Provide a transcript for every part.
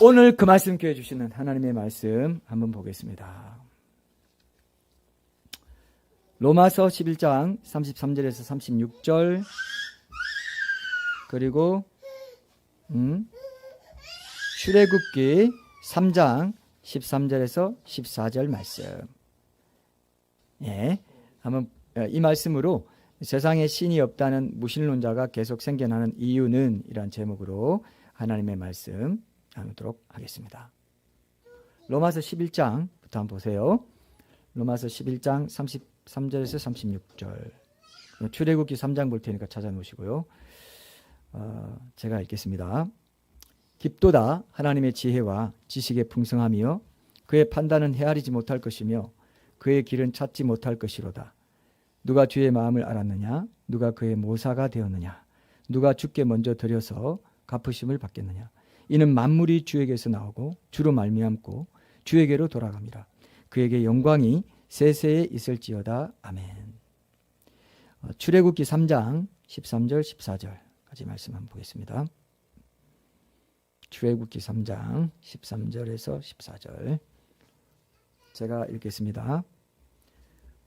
오늘 그 말씀께 주시는 하나님의 말씀 한번 보겠습니다. 로마서 11장 33절에서 36절, 그리고 출애굽기 3장 13절에서 14절 말씀. 예, 한번 이 말씀으로 세상에 신이 없다는 무신론자가 계속 생겨나는 이유는, 이란 제목으로 하나님의 말씀 나누도록 하겠습니다. 로마서 11장부터 한번 보세요. 로마서 11장 33절에서 36절. 출애굽기 3장 볼 테니까 찾아놓으시고요. 제가 읽겠습니다. 깊도다 하나님의 지혜와 지식의 풍성함이요 그의 판단은 헤아리지 못할 것이며 그의 길은 찾지 못할 것이로다. 누가 주의 마음을 알았느냐? 누가 그의 모사가 되었느냐? 누가 주께 먼저 드려서 갚으심을 받겠느냐? 이는 만물이 주에게서 나오고 주로 말미암고 주에게로 돌아갑니다. 그에게 영광이 세세에 있을지어다. 아멘. 출애굽기 3장 13절 14절까지 말씀 한번 보겠습니다. 출애굽기 3장 13절에서 14절 제가 읽겠습니다.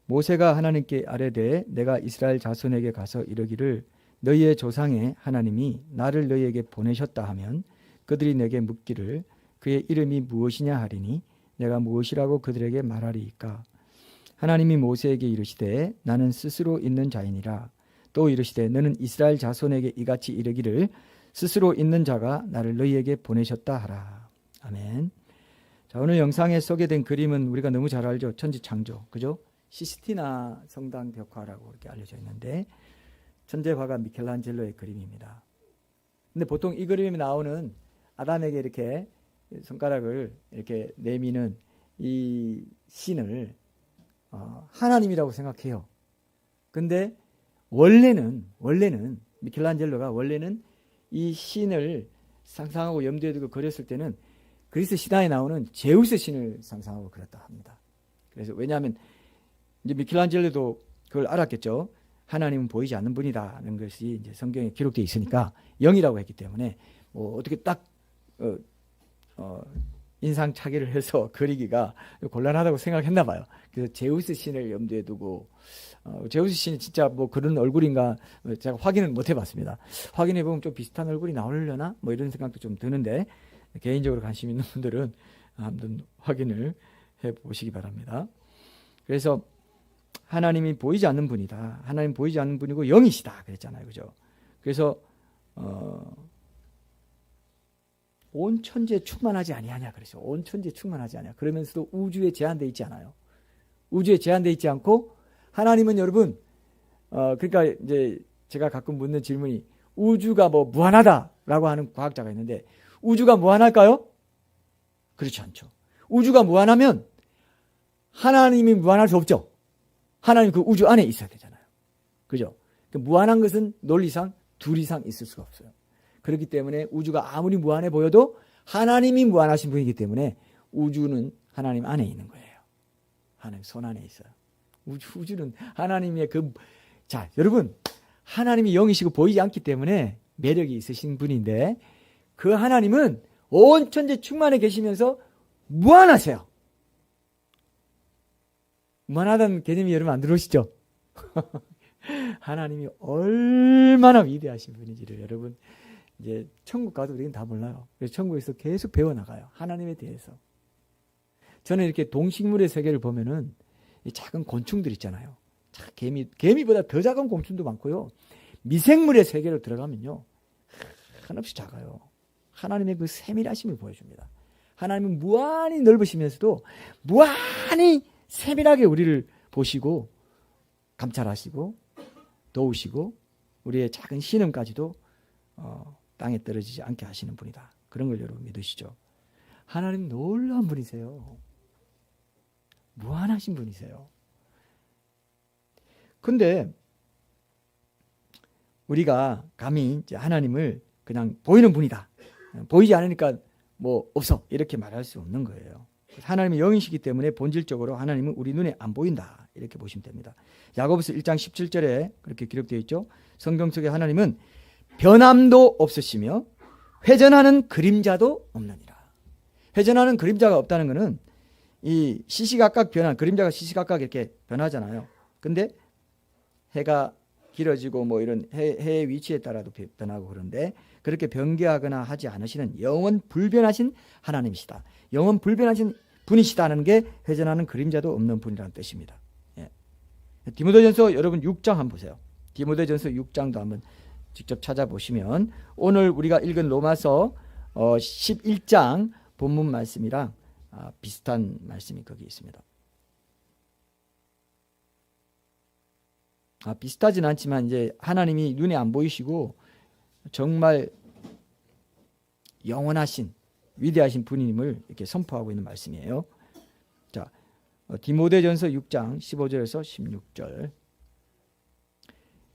모세가 하나님께 아뢰되 내가 이스라엘 자손에게 가서 이르기를 너희의 조상의 하나님이 나를 너희에게 보내셨다 하면 그들이 내게 묻기를 그의 이름이 무엇이냐 하리니 내가 무엇이라고 그들에게 말하리이까. 하나님이 모세에게 이르시되 나는 스스로 있는 자이니라. 또 이르시되 너는 이스라엘 자손에게 이같이 이르기를 스스로 있는 자가 나를 너희에게 보내셨다 하라. 아멘. 자, 오늘 영상에 소개된 그림은 우리가 너무 잘 알죠. 천지창조, 그죠? 시스티나 성당 벽화라고 이렇게 알려져 있는데 천재화가 미켈란젤로의 그림입니다. 근데 보통 이 그림에 나오는 아담에게 이렇게 손가락을 이렇게 내미는 이 신을 하나님이라고 생각해요. 근데 원래는 미켈란젤로가 원래는 이 신을 상상하고 염두에 두고 그렸을 때는 그리스 신화에 나오는 제우스 신을 상상하고 그렸다 합니다. 그래서 왜냐하면 이제 미켈란젤로도 그걸 알았겠죠. 하나님은 보이지 않는 분이다는 것이 이제 성경에 기록되어 있으니까 영이라고 했기 때문에 뭐 어떻게 딱 인상 차기를 해서 그리기가 곤란하다고 생각했나 봐요. 그래서 제우스 신을 염두에 두고 제우스 신이 진짜 뭐 그런 얼굴인가 제가 확인은 못 해봤습니다. 확인해 보면 좀 비슷한 얼굴이 나오려나 뭐 이런 생각도 좀 드는데 개인적으로 관심 있는 분들은 한번 확인을 해보시기 바랍니다. 그래서 하나님이 보이지 않는 분이다. 하나님 보이지 않는 분이고 영이시다 그랬잖아요, 그죠? 그래서 온 천지에 충만하지 아니하냐 그랬죠. 온 천지에 충만하지 않냐. 그러면서도 우주에 제한되어 있지 않아요. 우주에 제한되어 있지 않고 하나님은 여러분 그러니까 이제 제가 가끔 묻는 질문이 우주가 뭐 무한하다라고 하는 과학자가 있는데 우주가 무한할까요? 그렇지 않죠. 우주가 무한하면 하나님이 무한할 수 없죠. 하나님 그 우주 안에 있어야 되잖아요. 그죠? 무한한 것은 논리상 둘 이상 있을 수가 없어요. 그렇기 때문에 우주가 아무리 무한해 보여도 하나님이 무한하신 분이기 때문에 우주는 하나님 안에 있는 거예요. 하나님 손 안에 있어요. 우주는 하나님의 자, 여러분, 하나님이 영이시고 보이지 않기 때문에 매력이 있으신 분인데 그 하나님은 온 천지 충만해 계시면서 무한하세요. 무한하다는 개념이 여러분 안 들어오시죠? 하나님이 얼마나 위대하신 분인지를 여러분 이제 천국 가도 우리는 다 몰라요. 그래서 천국에서 계속 배워나가요. 하나님에 대해서. 저는 이렇게 동식물의 세계를 보면은 이 작은 곤충들 있잖아요. 개미보다 더 작은 곤충도 많고요. 미생물의 세계로 들어가면요. 한없이 작아요. 하나님의 그 세밀하심을 보여줍니다. 하나님은 무한히 넓으시면서도 무한히 세밀하게 우리를 보시고 감찰하시고 도우시고 우리의 작은 신음까지도 땅에 떨어지지 않게 하시는 분이다. 그런 걸 여러분 믿으시죠? 하나님 놀라운 분이세요. 무한하신 분이세요. 근데 우리가 감히 이제 하나님을 그냥 보이는 분이다. 보이지 않으니까 뭐 없어. 이렇게 말할 수 없는 거예요. 하나님이 영이시기 때문에 본질적으로 하나님은 우리 눈에 안 보인다. 이렇게 보시면 됩니다. 야고보서 1장 17절에 그렇게 기록되어 있죠. 성경 속에 하나님은 변함도 없으시며 회전하는 그림자도 없느니라. 회전하는 그림자가 없다는 것은 이 시시각각 변한 그림자가 시시각각 이렇게 변하잖아요. 근데 해가 길어지고 뭐 이런 해의 위치에 따라도 변하고 그런데 그렇게 변개하거나 하지 않으시는 영원 불변하신 하나님이시다. 영원 불변하신 분이시다는 게 회전하는 그림자도 없는 분이라는 뜻입니다. 예. 디모데전서 여러분 6장 한번 보세요. 디모데전서 6장도 한번 직접 찾아보시면 오늘 우리가 읽은 로마서 11장 본문 말씀이랑 비슷한 말씀이 거기 있습니다. 비슷하진 않지만 이제 하나님이 눈에 안 보이시고 정말 영원하신 위대하신 분임을 이렇게 선포하고 있는 말씀이에요. 자, 디모데전서 6장 15절에서 16절.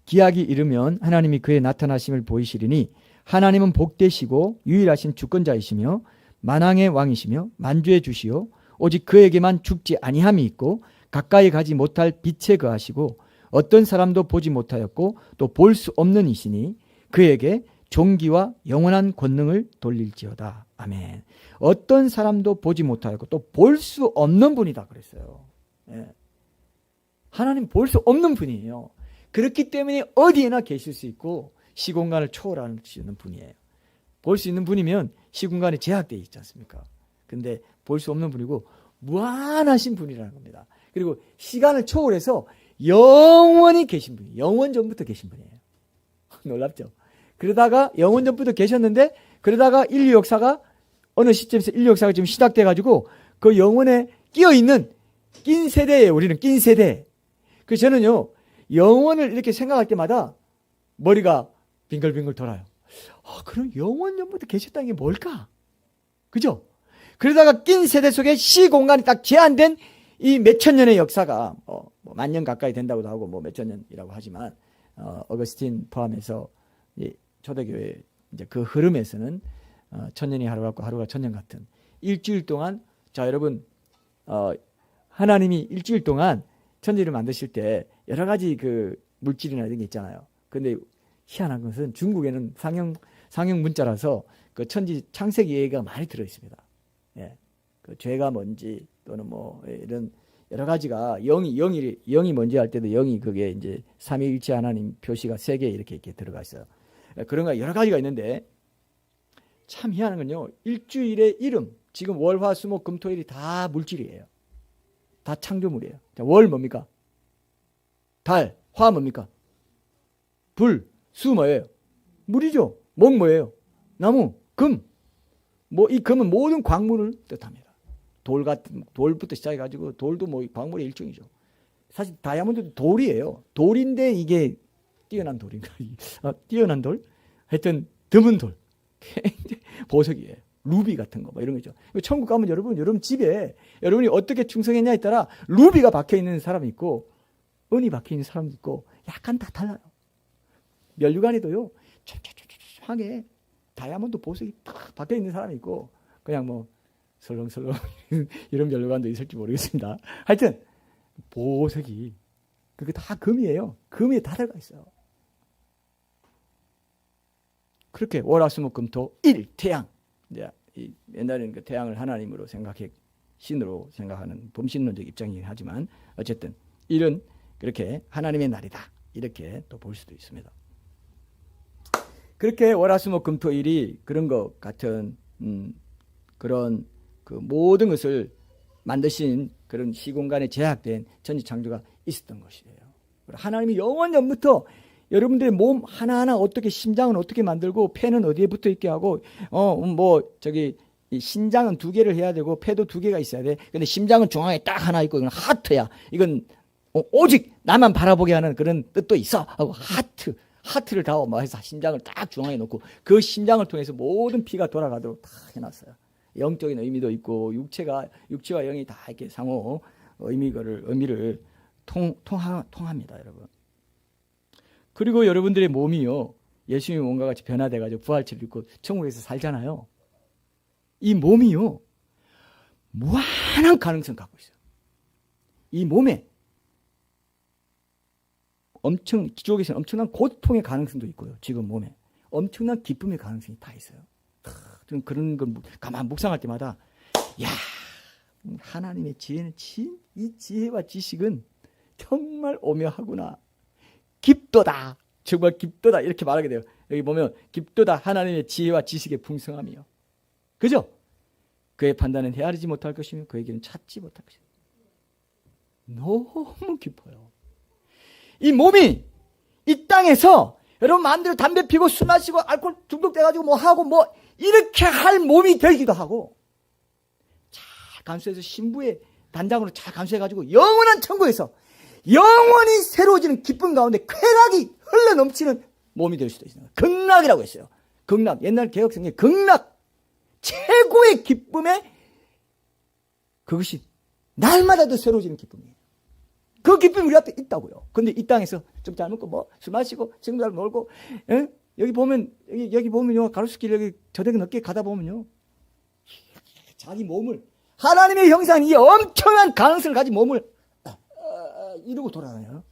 기약이 이르면 하나님이 그의 나타나심을 보이시리니 하나님은 복되시고 유일하신 주권자이시며 만왕의 왕이시며 만주의 주시요 오직 그에게만 죽지 아니함이 있고 가까이 가지 못할 빛에 거하시고 어떤 사람도 보지 못하였고 또 볼 수 없는 이시니 그에게 존귀와 영원한 권능을 돌릴지어다. 아멘. 어떤 사람도 보지 못하였고 또 볼 수 없는 분이다 그랬어요. 예. 하나님 볼 수 없는 분이에요. 그렇기 때문에 어디에나 계실 수 있고 시공간을 초월할 수 있는 분이에요. 볼 수 있는 분이면 시공간이 제약되어 있지 않습니까? 근데 볼 수 없는 분이고 무한하신 분이라는 겁니다. 그리고 시간을 초월해서 영원히 계신 분이에요. 영원 전부터 계신 분이에요. 놀랍죠? 그러다가 영원 전부터 계셨는데 그러다가 인류 역사가 어느 시점에서 인류 역사가 지금 시작돼 가지고 그 영원에 끼어 있는 낀 세대예요. 우리는 낀 세대. 그래서 저는요. 영원을 이렇게 생각할 때마다 머리가 빙글빙글 돌아요. 그럼 영원 전부터 계셨다는 게 뭘까? 그죠? 그러다가 낀 세대 속에 시공간이 딱 제한된 이 몇천 년의 역사가 뭐 만년 가까이 된다고도 하고 뭐 몇천 년이라고 하지만 어거스틴 포함해서 이 초대교회 이제 그 흐름에서는 천년이 하루 같고 하루가 천년 같은 일주일 동안 자 여러분 하나님이 일주일 동안 천지를 만드실 때 여러 가지 그 물질이나 이런 게 있잖아요. 근데 희한한 것은 중국에는 상형 문자라서 그 천지 창세기 얘기가 많이 들어 있습니다. 예. 그 죄가 뭔지 또는 뭐 이런 여러 가지가 영이 뭔지 할 때도 영이 그게 이제 삼위일체 하나님 표시가 3개 이렇게 들어가 있어요. 그런 거 여러 가지가 있는데 참 희한한 건요. 일주일의 이름 지금 월, 화, 수, 목, 금, 토, 일이 다 물질이에요. 다 창조물이에요. 자, 월 뭡니까? 달, 화 뭡니까? 불, 수 뭐예요? 물이죠. 목 뭐예요? 나무, 금. 뭐 이 금은 모든 광물을 뜻합니다. 돌부터 시작해가지고 돌도 뭐 광물의 일종이죠. 사실 다이아몬드도 돌이에요. 돌인데 이게 뛰어난 돌인가? 뛰어난 돌? 하여튼 드문 돌. 보석이에요. 루비 같은 거, 뭐 이런 거죠. 천국 가면 여러분 집에 여러분이 어떻게 충성했냐에 따라 루비가 박혀 있는 사람이 있고, 은이 박혀 있는 사람도 있고, 약간 다 달라요. 면류관에도요, 촤촤촤촤하게 다이아몬드 보석이 탁 박혀 있는 사람이 있고, 그냥 뭐 설렁설렁 이런 면류관도 있을지 모르겠습니다. 하여튼 보석이 그게 다 금이에요. 금이 다 들어가 있어요. 그렇게 월화수목금토 일 태양. 이제 옛날에는 그 태양을 하나님으로 신으로 생각하는 범신론적 입장이긴 하지만 어쨌든 일은 그렇게 하나님의 날이다. 이렇게 또 볼 수도 있습니다. 그렇게 월화수목금토일이 그런 것 같은 그런 그 모든 것을 만드신 그런 시공간에 제약된 천지창조가 있었던 것이에요. 하나님이 영원 전부터 여러분들의 몸 하나하나 어떻게 심장은 어떻게 만들고 폐는 어디에 붙어 있게 하고 이 신장은 2개를 해야 되고 폐도 2개가 있어야 돼. 근데 심장은 중앙에 딱 하나 있고 이건 하트야. 이건 오직 나만 바라보게 하는 그런 뜻도 있어. 하고 하트를 다 해서 심장을 딱 중앙에 놓고 그 심장을 통해서 모든 피가 돌아가도록 다 해놨어요. 영적인 의미도 있고 육체와 영이 다 이렇게 상호 의미를 통합니다, 여러분. 그리고 여러분들의 몸이요, 예수님의 몸과 같이 변화돼가지고 부활체를 입고 천국에서 살잖아요. 이 몸이요, 무한한 가능성 갖고 있어요. 이 몸에 지옥에서는 엄청난 고통의 가능성도 있고요. 지금 몸에 엄청난 기쁨의 가능성이 다 있어요. 그런 걸 가만 묵상할 때마다 야, 하나님의 지혜는 이 지혜와 지식은 정말 오묘하구나. 깊도다. 정말 깊도다. 이렇게 말하게 돼요. 여기 보면 깊도다. 하나님의 지혜와 지식의 풍성함이요. 그죠? 그의 판단은 헤아리지 못할 것이며 그의 길은 찾지 못할 것이다. 너무 깊어요. 이 몸이 이 땅에서 여러분 마음대로 담배 피고 술 마시고 알코올 중독돼가지고 뭐 하고 뭐 이렇게 할 몸이 되기도 하고 잘 감수해서 신부의 단장으로 잘 감수해가지고 영원한 천국에서 영원히 새로워지는 기쁨 가운데 쾌락이 흘러 넘치는 몸이 될 수도 있어요. 극락이라고 했어요. 극락. 옛날 개혁성경에 극락. 최고의 기쁨에 그것이 날마다 더 새로워지는 기쁨이에요. 그 기쁨이 우리 앞에 있다고요. 근데 이 땅에서 좀 잘 먹고 뭐 술 마시고 친구들 놀고 여기 보면요 가로수길 여기 저녁에 늦게 가다 보면요 자기 몸을 하나님의 형상 이 엄청난 가능성을 가진 몸을 이러고 돌아다녀요.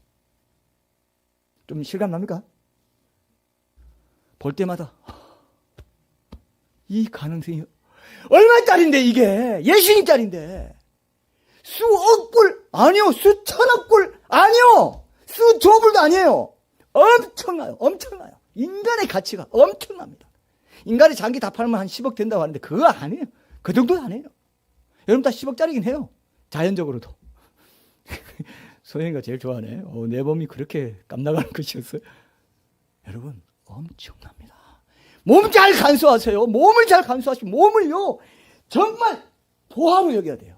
좀 실감 납니까? 볼 때마다 이 가능성이 얼마짜린데 이게 예수님짜린데 수억 불 아니요 수천억 불 아니요 수조불도 아니에요. 엄청나요. 엄청나요. 인간의 가치가 엄청납니다. 인간의 장기 다 팔면 한 10억 된다고 하는데 그거 아니에요. 그 정도는 아니에요. 여러분 다 10억짜리긴 해요. 자연적으로도. 소영이가 제일 좋아하네. 내 몸이 그렇게 깜나가는 것이었어요. 여러분 엄청납니다. 몸 잘 간수하세요. 몸을 잘 간수하시고 몸을요 정말 보화로 여겨야 돼요.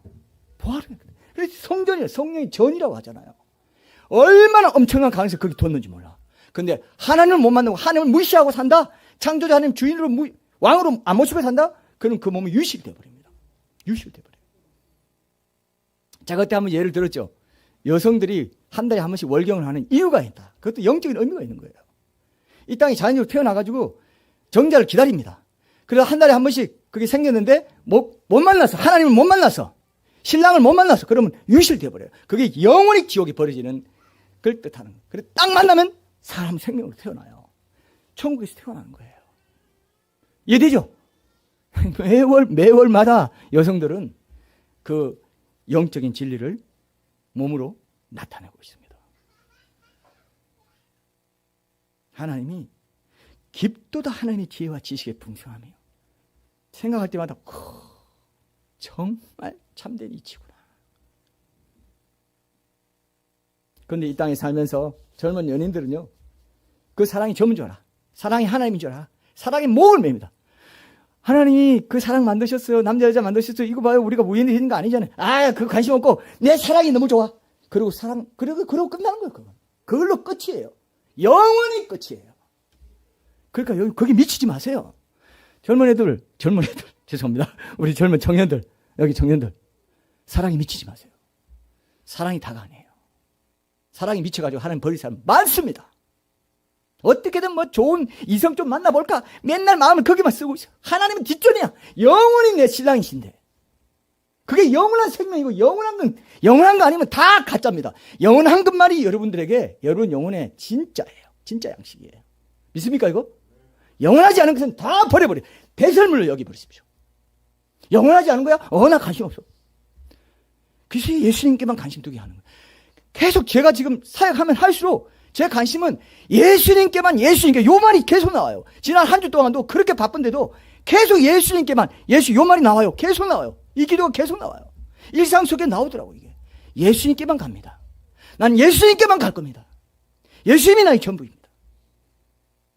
보화로 여겨야 돼요. 그래서 성전이에요. 성령의 전이라고 하잖아요. 얼마나 엄청난 가능성이 거기 뒀는지 몰라. 근데 하나님을 못 만나고 하나님을 무시하고 산다? 창조자 하나님 주인으로 왕으로 안 모시고 산다? 그럼 그 몸은 유식이 되어버립니다. 유식이 되어버려요. 제가 그때 한번 예를 들었죠. 여성들이 한 달에 한 번씩 월경을 하는 이유가 있다. 그것도 영적인 의미가 있는 거예요. 이 땅에 자연적으로 태어나가지고 정자를 기다립니다. 그래서 한 달에 한 번씩 그게 생겼는데 못 만났어. 하나님을 못 만났어. 신랑을 못 만났어. 그러면 유실이 되어버려요. 그게 영원히 지옥에 버려지는 걸 뜻하는 거예요. 그래서 딱 만나면 사람 생명으로 태어나요. 천국에서 태어나는 거예요. 이해되죠? 매월마다 여성들은 그 영적인 진리를 몸으로 나타내고 있습니다. 하나님이 깊도다 하나님의 지혜와 지식의 풍성함이에요. 생각할 때마다 정말 참된 이치구나. 그런데 이 땅에 살면서 젊은 연인들은요. 그 사랑이 전부인 줄 알아. 사랑이 하나님인 줄 알아. 사랑에 목을 맵니다. 하나님이 그 사랑 만드셨어요. 남자 여자 만드셨어요. 이거 봐요. 우리가 우연히 되는 거 아니잖아요. 그 관심 없고 내 사랑이 너무 좋아. 그리고 그러고 끝나는 거예요. 그걸로 끝이에요. 영원히 끝이에요. 그러니까 거기 미치지 마세요. 젊은 애들 죄송합니다. 우리 젊은 청년들 여기 청년들 사랑에 미치지 마세요. 사랑이 다가 아니에요. 사랑이 미쳐가지고 하나님 버릴 사람 많습니다. 어떻게든 뭐 좋은 이성 좀 만나볼까 맨날 마음을 거기만 쓰고 있어. 하나님은 뒷전이야. 영원히 내 신랑이신데 그게 영원한 생명이고 영원한 거 아니면 다 가짜입니다. 영원한 것만이 여러분들에게 여러분 영혼의 진짜예요. 진짜 양식이에요. 믿습니까 이거? 영원하지 않은 것은 다 버려버려. 배설물로 여기버리십시오. 영원하지 않은 거야? 나 관심 없어. 그래서 예수님께만 관심 두게 하는 거예요. 계속 제가 지금 사역하면 할수록 제 관심은 예수님께 요 말이 계속 나와요. 지난 한 주 동안도 그렇게 바쁜데도 계속 예수님께만 요 말이 나와요. 계속 나와요. 이 기도가 계속 나와요. 일상 속에 나오더라고 이게. 예수님께만 갑니다. 난 예수님께만 갈 겁니다. 예수님이 나의 전부입니다.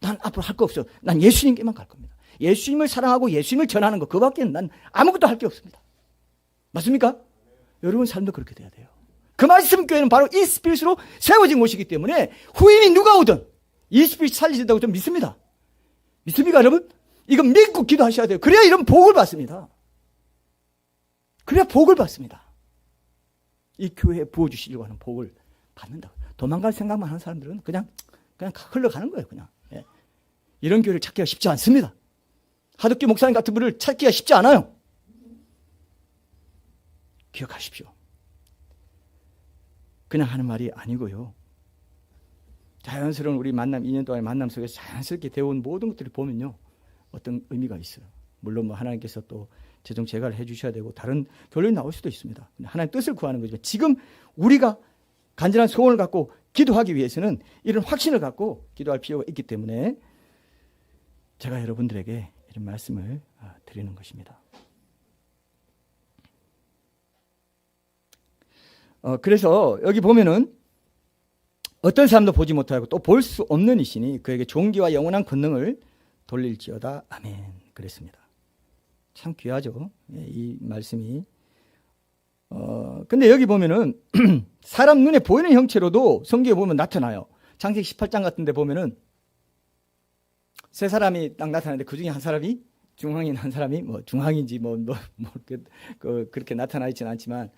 난 앞으로 할 거 없어. 난 예수님께만 갈 겁니다. 예수님을 사랑하고 예수님을 전하는 거 그밖에 난 아무것도 할 게 없습니다. 맞습니까? 여러분 삶도 그렇게 돼야 돼요. 그 말씀 교회는 바로 이 스피릿으로 세워진 곳이기 때문에 후임이 누가 오든 이 스피릿 살리신다고 좀 믿습니다. 믿습니까 여러분? 이거 믿고 기도하셔야 돼요. 그래야 이런 복을 받습니다. 그래야 복을 받습니다. 이 교회에 부어주시려고 하는 복을 받는다. 도망갈 생각만 하는 사람들은 그냥 흘러가는 거예요. 그냥. 예. 이런 교회를 찾기가 쉽지 않습니다. 하덕기 목사님 같은 분을 찾기가 쉽지 않아요. 기억하십시오. 그냥 하는 말이 아니고요. 자연스러운 우리 만남, 2년 동안의 만남 속에서 자연스럽게 되어온 모든 것들을 보면요. 어떤 의미가 있어요. 물론 뭐 하나님께서 또 최종 제거를 해주셔야 되고 다른 결론이 나올 수도 있습니다. 하나님 뜻을 구하는 거지만 지금 우리가 간절한 소원을 갖고 기도하기 위해서는 이런 확신을 갖고 기도할 필요가 있기 때문에 제가 여러분들에게 이런 말씀을 드리는 것입니다. 그래서 여기 보면은 어떤 사람도 보지 못하고 또 볼 수 없는 이시니 그에게 존귀와 영원한 권능을 돌릴지어다. 아멘. 그랬습니다. 참 귀하죠. 이 말씀이. 근데 여기 보면은 사람 눈에 보이는 형체로도 성경에 보면 나타나요. 창세기 18장 같은 데 보면은 세 사람이 딱 나타나는데 그 중에 한 사람이 중앙인 한 사람이 뭐 중앙인지 그렇게 나타나 있지는 않지만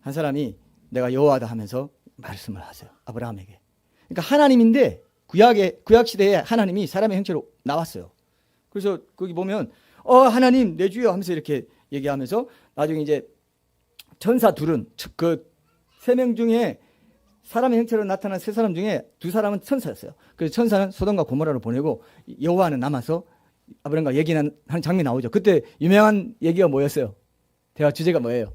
한 사람이 내가 여호와다 하면서 말씀을 하세요. 아브라함에게. 그러니까 하나님인데 구약 시대에 하나님이 사람의 형체로 나왔어요. 그래서 거기 보면 하나님 내 주여 하면서 이렇게 얘기하면서 나중에 이제 천사 둘은 그 세 명 중에 사람의 형체로 나타난 세 사람 중에 두 사람은 천사였어요. 그래서 천사는 소돔과 고모라로 보내고 여호와는 남아서 아브라함과 얘기하는 장면이 나오죠. 그때 유명한 얘기가 뭐였어요? 대화 주제가 뭐예요?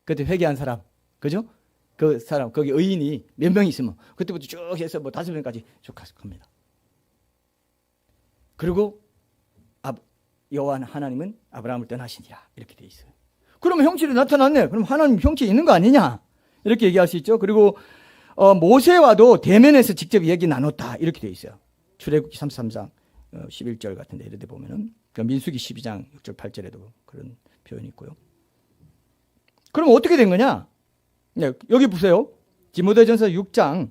그때 회개한 사람, 그죠? 그 사람 거기 의인이 몇 명 있으면 그때부터 쭉 해서 뭐 5명까지 쭉 갑니다. 그리고 여호와 하나님은 아브라함을 떠나시니라 이렇게 돼 있어요. 그러면 형체로 나타났네. 그럼 하나님 형체 있는 거 아니냐? 이렇게 얘기할 수 있죠. 그리고 모세와도 대면에서 직접 얘기 나눴다 이렇게 돼 있어요. 출애굽기 33장 11절 같은 데 이런 데 보면은 민수기 12장 6절 8절에도 그런 표현이 있고요. 그럼 어떻게 된 거냐? 네, 여기 보세요. 디모데전서 6장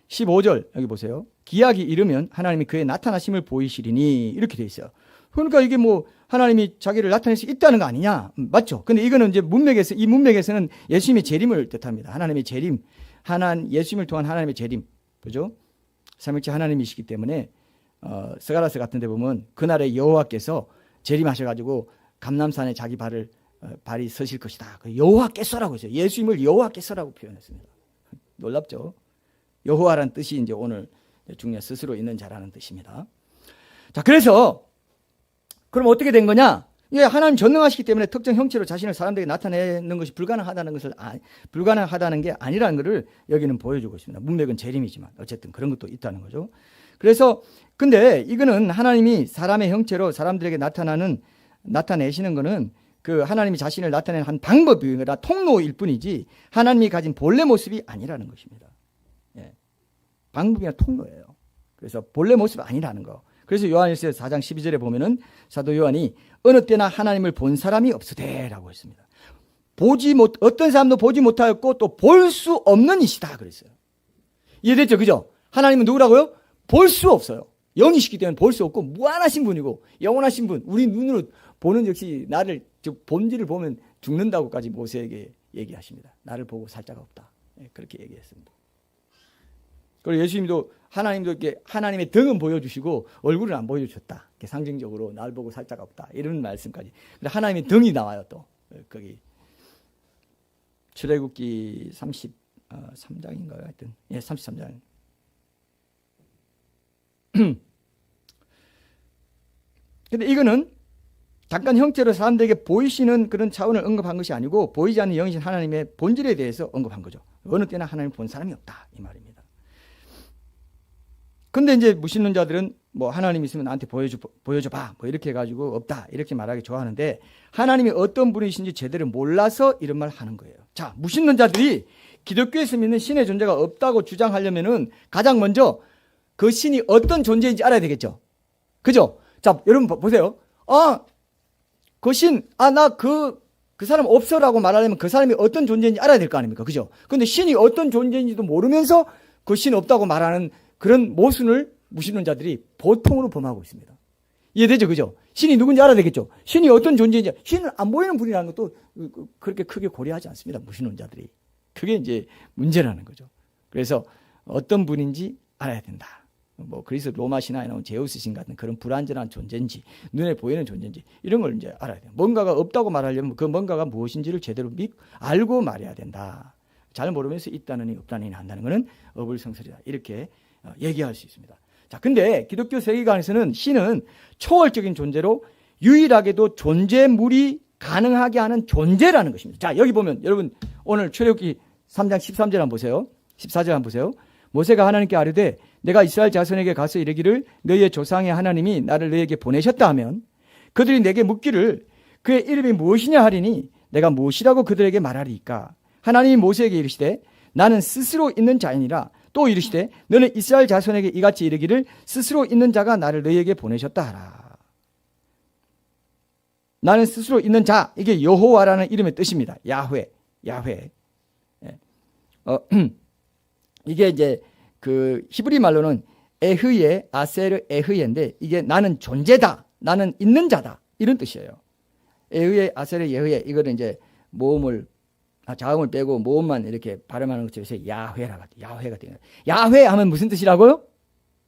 15절 여기 보세요. 기약이 이르면 하나님이 그의 나타나심을 보이시리니 이렇게 돼 있어요. 그러니까 이게 뭐 하나님이 자기를 나타낼 수 있다는 거 아니냐? 맞죠? 근데 이거는 이제 이 문맥에서는 예수님의 재림을 뜻합니다. 하나님의 재림, 예수님을 통한 하나님의 재림, 그죠? 삼위일체 하나님이시기 때문에 스가랴서 같은 데 보면 그날에 여호와께서 재림하셔가지고 감람산에 자기 발이 서실 것이다. 여호와께서라고 했어요. 예수님을 여호와께서라고 표현했습니다. 놀랍죠? 여호와라는 뜻이 이제 오늘 중요 스스로 있는 자라는 뜻입니다. 자, 그래서 그럼 어떻게 된 거냐? 이게 하나님 전능하시기 때문에 특정 형체로 자신을 사람들에게 나타내는 것이 불가능하다는 게 아니라는 것을 여기는 보여주고 있습니다. 문맥은 재림이지만 어쨌든 그런 것도 있다는 거죠. 그래서 근데 이거는 하나님이 사람의 형체로 사람들에게 나타내시는 거는 그 하나님이 자신을 나타내는 한 방법이나 통로일 뿐이지 하나님이 가진 본래 모습이 아니라는 것입니다. 예. 방법이나 통로예요. 그래서 본래 모습이 아니라는 거. 그래서 요한일서 4장 12절에 보면은 사도 요한이 어느 때나 하나님을 본 사람이 없으되라고 했습니다. 어떤 사람도 보지 못하였고 또 볼 수 없는 이시다 그랬어요. 이해됐죠? 그죠? 하나님은 누구라고요? 볼 수 없어요. 영이시기 때문에 볼 수 없고 무한하신 분이고 영원하신 분. 우리 눈으로 보는 역시 나를 본질을 보면 죽는다고까지 모세에게 얘기하십니다. 나를 보고 살 자가 없다. 그렇게 얘기했습니다. 그리고 예수님도 하나님도 이렇게 하나님의 등은 보여주시고 얼굴은 안 보여주셨다. 이렇게 상징적으로 날 보고 살 자가 없다. 이런 말씀까지. 근데 하나님의 등이 나와요 또 거기 출애굽기 33장인가요? 하여튼 33장. 근데 이거는 잠깐 형체로 사람들에게 보이시는 그런 차원을 언급한 것이 아니고 보이지 않는 영이신 하나님의 본질에 대해서 언급한 거죠. 어느 때나 하나님을 본 사람이 없다 이 말입니다. 근데 이제 무신론자들은 뭐 하나님 있으면 나한테 보여줘봐 뭐 이렇게 해가지고 없다 이렇게 말하기 좋아하는데 하나님이 어떤 분이신지 제대로 몰라서 이런 말 하는 거예요. 자, 무신론자들이 기독교에서 믿는 신의 존재가 없다고 주장하려면은 가장 먼저 그 신이 어떤 존재인지 알아야 되겠죠. 그죠? 자, 여러분 보세요. 그 신, 그 사람 없어라고 말하려면 그 사람이 어떤 존재인지 알아야 될 거 아닙니까? 그죠? 근데 신이 어떤 존재인지도 모르면서 그 신 없다고 말하는 그런 모순을 무신론자들이 보통으로 범하고 있습니다. 이해되죠? 그죠? 신이 누군지 알아야 되겠죠? 신이 어떤 존재인지, 신은 안 보이는 분이라는 것도 그렇게 크게 고려하지 않습니다. 무신론자들이. 그게 이제 문제라는 거죠. 그래서 어떤 분인지 알아야 된다. 뭐 그래서 로마 신화에 나온 제우스 신 같은 그런 불완전한 존재인지 눈에 보이는 존재인지 이런 걸 이제 알아야 돼요. 뭔가가 없다고 말하려면 그 뭔가가 무엇인지를 제대로 알고 말해야 된다. 잘 모르면서 있다느니 없다느니 한다는 것은 어불성설이다. 이렇게 얘기할 수 있습니다. 자, 근데 기독교 세계관에서는 신은 초월적인 존재로 유일하게도 존재물이 가능하게 하는 존재라는 것입니다. 자, 여기 보면 여러분 오늘 출애굽기 3장 13절 한번 보세요. 14절 한번 보세요. 모세가 하나님께 아뢰되 내가 이스라엘 자손에게 가서 이르기를 너희의 조상의 하나님이 나를 너희에게 보내셨다 하면 그들이 내게 묻기를 그의 이름이 무엇이냐 하리니 내가 무엇이라고 그들에게 말하리이까. 하나님이 모세에게 이르시되 나는 스스로 있는 자이니라. 또 이르시되 너는 이스라엘 자손에게 이같이 이르기를 스스로 있는 자가 나를 너희에게 보내셨다 하라. 나는 스스로 있는 자, 이게 여호와라는 이름의 뜻입니다. 야훼. 이게 이제 그 히브리 말로는 에흐예, 아세르 에흐예인데 이게 나는 존재다, 나는 있는 자다 이런 뜻이에요. 에흐예, 아세르 예흐예 이거는 이제 자음을 빼고 모음만 이렇게 발음하는 것처럼 야훼라고 야훼가 되는. 야훼 하면 무슨 뜻이라고요?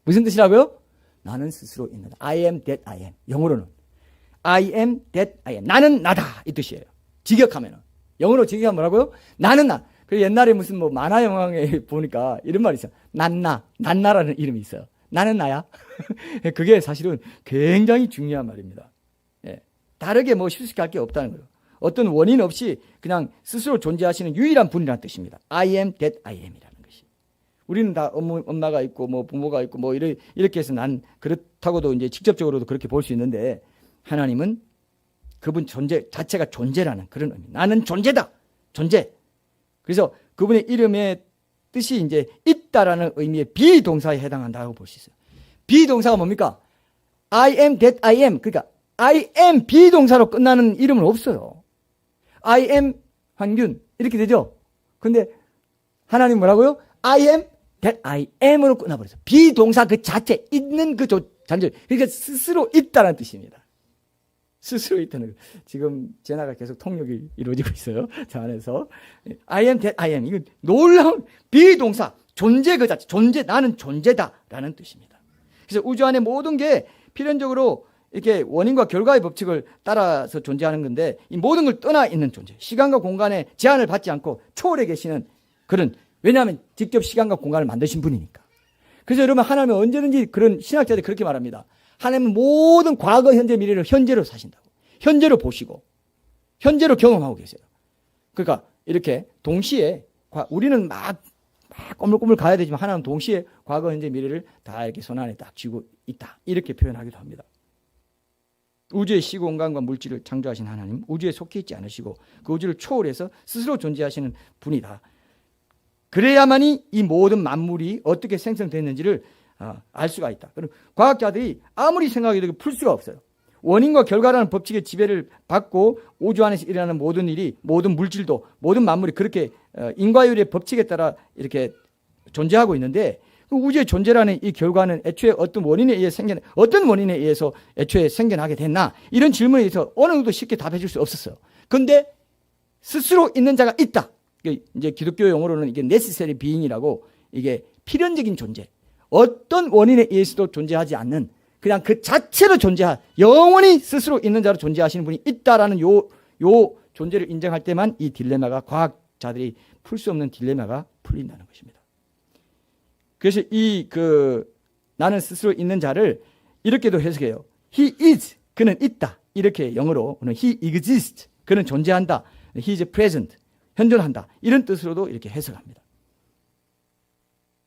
무슨 뜻이라고요? 나는 스스로 있는 자. I am that I am. 영어로는 I am that I am. 나는 나다 이 뜻이에요. 직역하면은 영어로 직역하면 뭐라고요? 나는 나. 그리고 옛날에 무슨 뭐 만화 영화에 보니까 이런 말이 있어요. 난나라는 이름이 있어요. 나는 나야. 그게 사실은 굉장히 중요한 말입니다. 예. 다르게 뭐 쉽게 할 게 없다는 거예요. 어떤 원인 없이 그냥 스스로 존재하시는 유일한 분이라는 뜻입니다. I am that I am이라는 것이. 우리는 다 엄마가 있고 뭐 부모가 있고 뭐 이렇게 해서 난 그렇다고도 이제 직접적으로도 그렇게 볼 수 있는데 하나님은 그분 존재 자체가 존재라는 그런 의미. 나는 존재다. 존재. 그래서 그분의 이름의 뜻이 이제 있다라는 의미의 비동사에 해당한다고 볼 수 있어요. 비동사가 뭡니까? I am that I am. 그러니까 I am 비동사로 끝나는 이름은 없어요. I am 황균 이렇게 되죠. 근데 하나님 뭐라고요? I am that I am으로 끝나버렸어요. 비동사 그 자체 있는 그 잔절. 그러니까 스스로 있다는 뜻입니다. 스스로 있다는 거. 지금 제나가 계속 통역이 이루어지고 있어요. 저 안에서 I am that I am. 이건 놀라운 비동사 존재 그 자체. 존재 나는 존재다라는 뜻입니다. 그래서 우주 안에 모든 게 필연적으로 이렇게 원인과 결과의 법칙을 따라서 존재하는 건데 이 모든 걸 떠나 있는 존재. 시간과 공간에 제한을 받지 않고 초월해 계시는 그런 왜냐하면 직접 시간과 공간을 만드신 분이니까. 그래서 여러분 하나님은 언제든지 그런 신학자들이 그렇게 말합니다. 하나님은 모든 과거, 현재, 미래를 현재로 사신다고. 현재로 보시고 현재로 경험하고 계세요. 그러니까 이렇게 동시에 우리는 막 꼬물꼬물 가야 되지만 하나님은 동시에 과거, 현재, 미래를 다 이렇게 손안에 딱 쥐고 있다. 이렇게 표현하기도 합니다. 우주의 시공간과 물질을 창조하신 하나님, 우주에 속해 있지 않으시고 그 우주를 초월해서 스스로 존재하시는 분이다. 그래야만이 이 모든 만물이 어떻게 생성됐는지를 알 수가 있다. 그럼 과학자들이 아무리 생각해도 풀 수가 없어요. 원인과 결과라는 법칙의 지배를 받고 우주 안에서 일어나는 모든 일이, 모든 물질도, 모든 만물이 그렇게 인과율의 법칙에 따라 이렇게 존재하고 있는데 우주의 존재라는 이 결과는 애초에 어떤 원인에 의해서 애초에 생겨나게 됐나? 이런 질문에 대해서 어느 정도 쉽게 답해 줄 수 없었어요. 그런데 스스로 있는 자가 있다. 이제 기독교 용어로는 이게 necessary being이라고 이게 필연적인 존재. 어떤 원인에 의해서도 존재하지 않는 그냥 그 자체로 영원히 스스로 있는 자로 존재하시는 분이 있다라는 요 존재를 인정할 때만 이 딜레마가 과학자들이 풀 수 없는 딜레마가 풀린다는 것입니다. 그래서 나는 스스로 있는 자를 이렇게도 해석해요. He is, 그는 있다. 이렇게 영어로는 he exists, 그는 존재한다. He is present, 현존한다. 이런 뜻으로도 이렇게 해석합니다.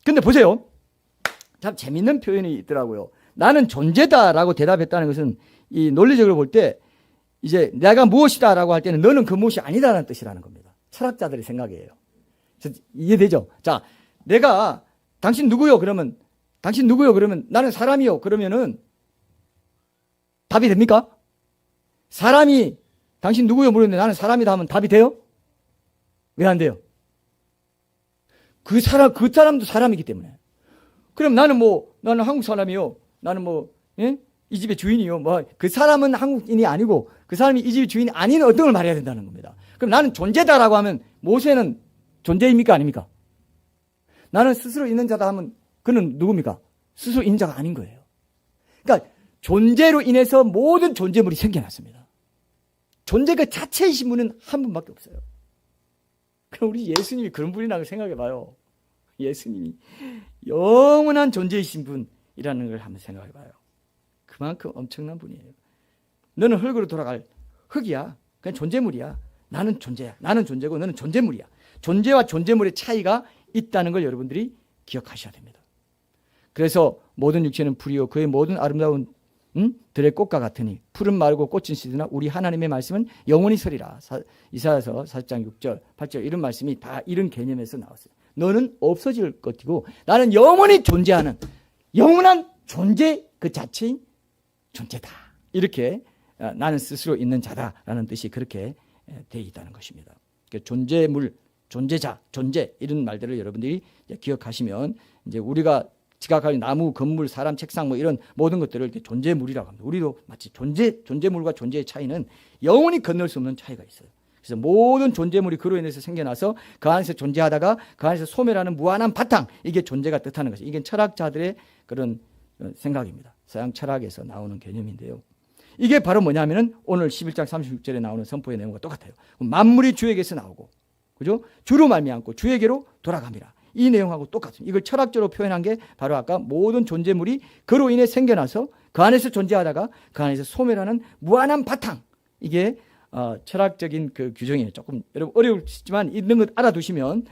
근데 보세요. 참 재밌는 표현이 있더라고요. 나는 존재다라고 대답했다는 것은 이 논리적으로 볼 때 이제 내가 무엇이다라고 할 때는 너는 그 무엇이 아니다라는 뜻이라는 겁니다. 철학자들의 생각이에요. 이해되죠? 자, 당신 누구요? 그러면 나는 사람이요. 그러면은 답이 됩니까? 사람이 당신 누구요? 물었는데 나는 사람이다 하면 답이 돼요? 왜 안 돼요? 그 사람도 사람이기 때문에. 그럼 나는 한국 사람이요. 나는 이 집의 주인이요. 그 사람은 한국인이 아니고 그 사람이 이 집의 주인이 아닌 어떤 걸 말해야 된다는 겁니다. 그럼 나는 존재다라고 하면 모세는 존재입니까? 아닙니까? 나는 스스로 있는 자다 하면 그는 누굽니까? 스스로 있는 자가 아닌 거예요. 그러니까 존재로 인해서 모든 존재물이 생겨났습니다. 존재 그 자체이신 분은 한 분밖에 없어요. 그럼 우리 예수님이 그런 분이라고 생각해 봐요. 예수님이 영원한 존재이신 분이라는 걸 한번 생각해 봐요. 그만큼 엄청난 분이에요. 너는 흙으로 돌아갈 흙이야. 그냥 존재물이야. 나는 존재야. 나는 존재고 너는 존재물이야. 존재와 존재물의 차이가 있다는 걸 여러분들이 기억하셔야 됩니다. 그래서 모든 육체는 불이요 그의 모든 아름다운 들의 꽃과 같으니 푸른 마르고 꽃은 시드나 우리 하나님의 말씀은 영원히 서리라. 이사야서 40장 6절 8절 이런 말씀이 다 이런 개념에서 나왔어요. 너는 없어질 것이고 나는 영원히 존재하는 영원한 존재 그 자체인 존재다. 이렇게 나는 스스로 있는 자다라는 뜻이 그렇게 되어 있다는 것입니다. 존재물, 존재자, 존재 이런 말들을 여러분들이 기억하시면 이제 우리가 지각할 나무, 건물, 사람, 책상 뭐 이런 모든 것들을 이렇게 존재물이라고 합니다. 우리도 마치 존재물과 존재의 차이는 영원히 건널 수 없는 차이가 있어요. 그래서 모든 존재물이 그로 인해서 생겨나서 그 안에서 존재하다가 그 안에서 소멸하는 무한한 바탕 이게 존재가 뜻하는 것이죠. 이게 철학자들의 그런 생각입니다. 서양 철학에서 나오는 개념인데요. 이게 바로 뭐냐면은 오늘 11장 36절에 나오는 선포의 내용과 똑같아요. 만물이 주에게서 나오고, 그죠? 주로 말미암고 주에게로 돌아갑니다. 이 내용하고 똑같습니다. 이걸 철학적으로 표현한 게 바로 아까 모든 존재물이 그로 인해 생겨나서 그 안에서 존재하다가 그 안에서 소멸하는 무한한 바탕. 이게 철학적인 그 규정이에요. 조금 여러분 어려우시지만 이런 것 알아두시면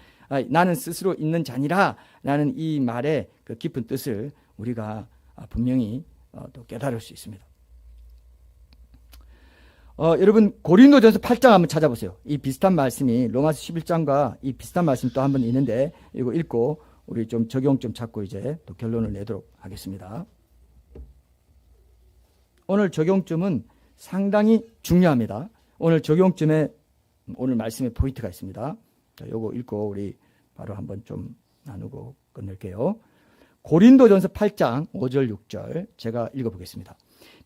나는 스스로 있는 자니라 라는 이 말의 그 깊은 뜻을 우리가 분명히 또 깨달을 수 있습니다. 여러분 고린도전서 8장 한번 찾아보세요. 이 비슷한 말씀이 로마서 11장과 이 비슷한 말씀이 또 한 번 있는데 이거 읽고 우리 좀 적용 좀 찾고 이제 또 결론을 내도록 하겠습니다. 오늘 적용점은 상당히 중요합니다. 오늘 적용점에 오늘 말씀에 포인트가 있습니다. 자, 요거 읽고 우리 바로 한번 좀 나누고 끝낼게요. 고린도전서 8장 5절 6절 제가 읽어보겠습니다.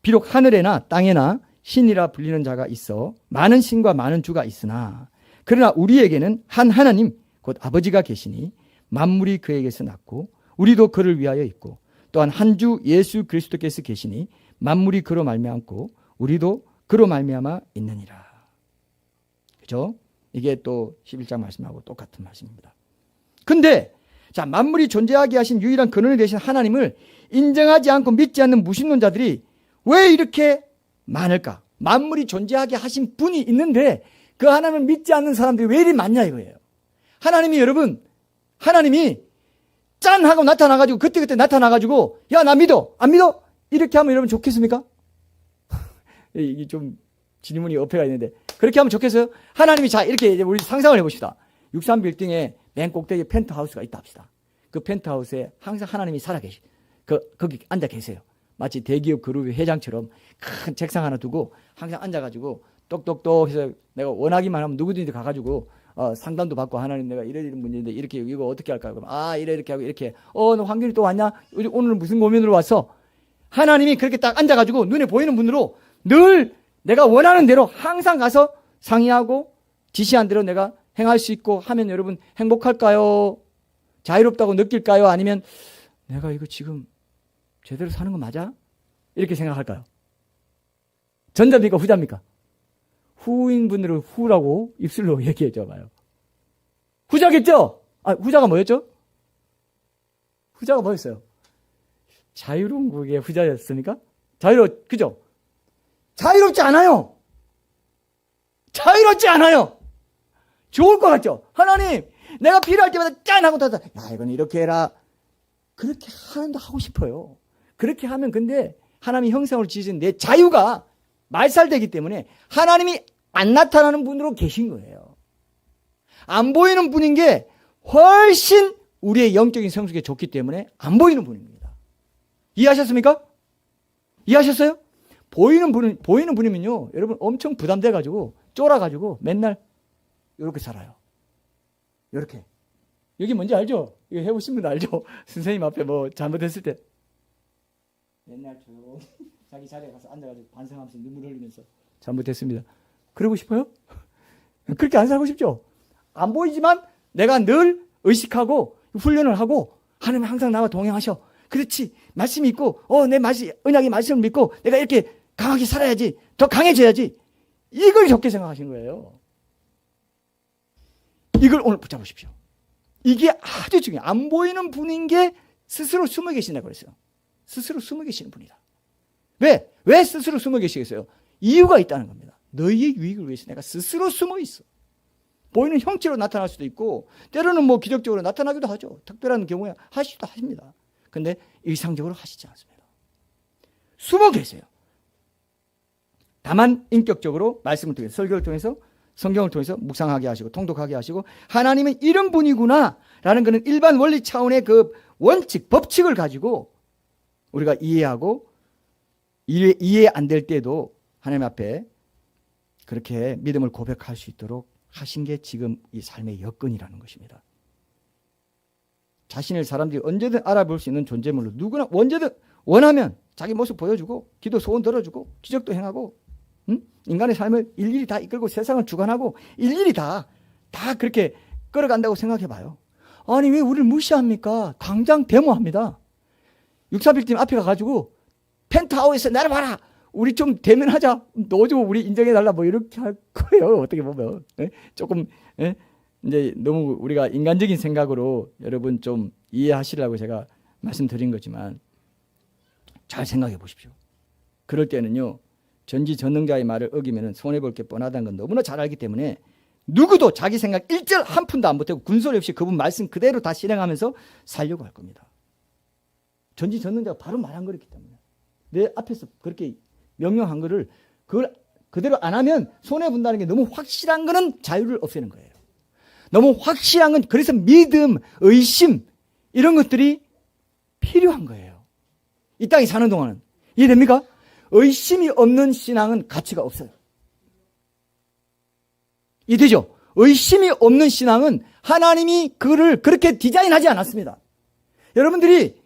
비록 하늘에나 땅에나 신이라 불리는 자가 있어 많은 신과 많은 주가 있으나 그러나 우리에게는 한 하나님 곧 아버지가 계시니 만물이 그에게서 났고 우리도 그를 위하여 있고 또한 한 주 예수 그리스도께서 계시니 만물이 그로 말미암고 우리도 그로 말미암아 있느니라. 그죠? 이게 또 11장 말씀하고 똑같은 말씀입니다. 근데 자, 만물이 존재하게 하신 유일한 근원이 되신 하나님을 인정하지 않고 믿지 않는 무신론자들이 왜 이렇게 많을까? 만물이 존재하게 하신 분이 있는데 그 하나님을 믿지 않는 사람들이 왜 이리 많냐 이거예요. 하나님이 여러분, 하나님이 짠 하고 나타나가지고 그때그때 나타나가지고 야, 나 믿어, 안 믿어? 이렇게 하면 여러분 좋겠습니까? 이게 좀 질문이 어폐가 있는데 그렇게 하면 좋겠어요? 하나님이 자 이렇게 이제 우리 상상을 해봅시다. 63빌딩에 맨 꼭대기에 펜트하우스가 있다 합시다. 그 펜트하우스에 항상 하나님이 살아계시 거기 앉아 계세요. 마치 대기업 그룹의 회장처럼 큰 책상 하나 두고 항상 앉아가지고 똑똑똑 해서 내가 원하기만 하면 누구든지 가가지고 상담도 받고 하나님 내가 이런 문제인데 이렇게 이거 어떻게 할까요? 그럼 이렇게 하고 이렇게 너 황균이 또 왔냐? 오늘 무슨 고민으로 왔어? 하나님이 그렇게 딱 앉아가지고 눈에 보이는 분으로 늘 내가 원하는 대로 항상 가서 상의하고 지시한 대로 내가 행할 수 있고 하면 여러분 행복할까요? 자유롭다고 느낄까요? 아니면 내가 이거 지금 제대로 사는 거 맞아? 이렇게 생각할까요? 전자입니까? 후자입니까? 후인 분들은 후라고 입술로 얘기해 줘봐요. 후자겠죠? 후자가 뭐였죠? 후자가 뭐였어요? 자유로운 그게 후자였습니까? 그죠? 자유롭지 않아요. 자유롭지 않아요. 좋을 것 같죠? 하나님, 내가 필요할 때마다 짠! 하고 다, 야, 이건 이렇게 해라. 그렇게 하나님도 하고 싶어요. 그렇게 하면 근데 하나님이 형상으로 지으신 내 자유가 말살되기 때문에 하나님이 안 나타나는 분으로 계신 거예요. 안 보이는 분인 게 훨씬 우리의 영적인 성숙에 좋기 때문에 안 보이는 분입니다. 이해하셨습니까? 이해하셨어요? 보이는 분이면요, 여러분 엄청 부담돼가지고 쫄아가지고 맨날 이렇게 살아요. 이렇게. 여기 뭔지 알죠? 이거 해보신 분 알죠? 선생님 앞에 뭐 잘못했을 때 맨날 조용히 자기 자리에 가서 앉아가지고 반성하면서 눈물 흘리면서 잘못했습니다. 그러고 싶어요? 그렇게 안 살고 싶죠? 안 보이지만 내가 늘 의식하고 훈련을 하고 하나님 항상 나와 동행하셔. 그렇지. 말씀이 있고 내 언약의 말씀을 믿고 내가 이렇게 강하게 살아야지. 더 강해져야지. 이걸 좋게 생각하신 거예요. 이걸 오늘 붙잡으십시오. 이게 아주 중요해요. 안 보이는 분인 게 스스로 숨어 계신다고 그랬어요. 스스로 숨어 계시는 분이다. 왜 스스로 숨어 계시겠어요? 이유가 있다는 겁니다. 너희의 유익을 위해서 내가 스스로 숨어 있어. 보이는 형체로 나타날 수도 있고 때로는 뭐 기적적으로 나타나기도 하죠. 특별한 경우에 하시기도 하십니다. 근데 일상적으로 하시지 않습니다. 숨어 계세요. 다만 인격적으로 말씀을 통해서 설교를 통해서 성경을 통해서 묵상하게 하시고 통독하게 하시고 하나님은 이런 분이구나 라는 것은 일반 원리 차원의 그 원칙, 법칙을 가지고 우리가 이해하고 이해 안 될 때도 하나님 앞에 그렇게 믿음을 고백할 수 있도록 하신 게 지금 이 삶의 여건이라는 것입니다. 자신을 사람들이 언제든 알아볼 수 있는 존재물로 누구나 언제든 원하면 자기 모습 보여주고 기도 소원 들어주고 기적도 행하고 인간의 삶을 일일이 다 이끌고 세상을 주관하고 일일이 다 그렇게 끌어간다고 생각해 봐요. 아니 왜 우리를 무시합니까? 광장 데모합니다. 631팀 앞에 가가지고 펜트하우스에 내려봐라. 우리 좀 대면하자. 너 좀 우리 인정해달라. 뭐 이렇게 할 거예요. 어떻게 보면. 조금 이제 너무 우리가 인간적인 생각으로 여러분 좀 이해하시려고 제가 말씀드린 거지만 잘 생각해 보십시오. 그럴 때는요. 전지전능자의 말을 어기면 손해볼 게 뻔하다는 건 너무나 잘 알기 때문에 누구도 자기 생각 일절 한 푼도 안 보태고 군소리 없이 그분 말씀 그대로 다 실행하면서 살려고 할 겁니다. 전지전능자가 바로 말한 거였기 때문에 내 앞에서 그렇게 명령한 거를 그걸 그대로 안 하면 손해본다는 게 너무 확실한 거는 자유를 없애는 거예요. 너무 확실한 건 그래서 믿음, 의심 이런 것들이 필요한 거예요. 이 땅에 사는 동안은. 이해됩니까? 의심이 없는 신앙은 가치가 없어요. 이해되죠? 의심이 없는 신앙은 하나님이 그를 그렇게 디자인하지 않았습니다. 여러분들이